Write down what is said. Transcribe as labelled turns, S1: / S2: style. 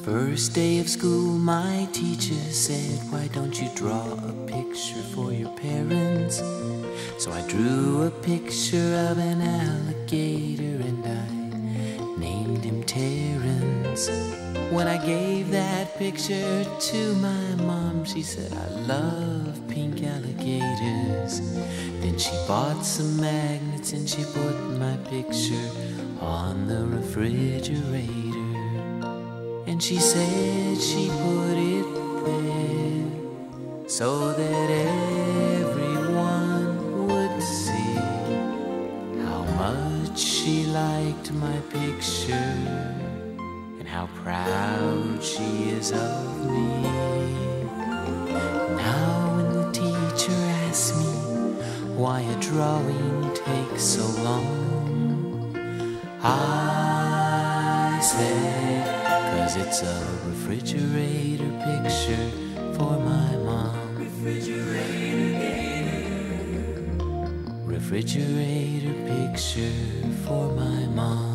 S1: First day of school, my teacher said, "Why don't you draw a picture for your parents?" So I drew a picture of an alligator and I named him Terrence. When I gave that picture to my mom, she said, "I love pink alligators." Then she bought some magnets and she put my picture on the refrigerator. And she said she put it there so that everyone would see how much she liked my picture and how proud she is of me. Now when the teacher asks me why a drawing takes so long, I said, 'cause it's a refrigerator picture for my mom. Refrigerator picture for my mom.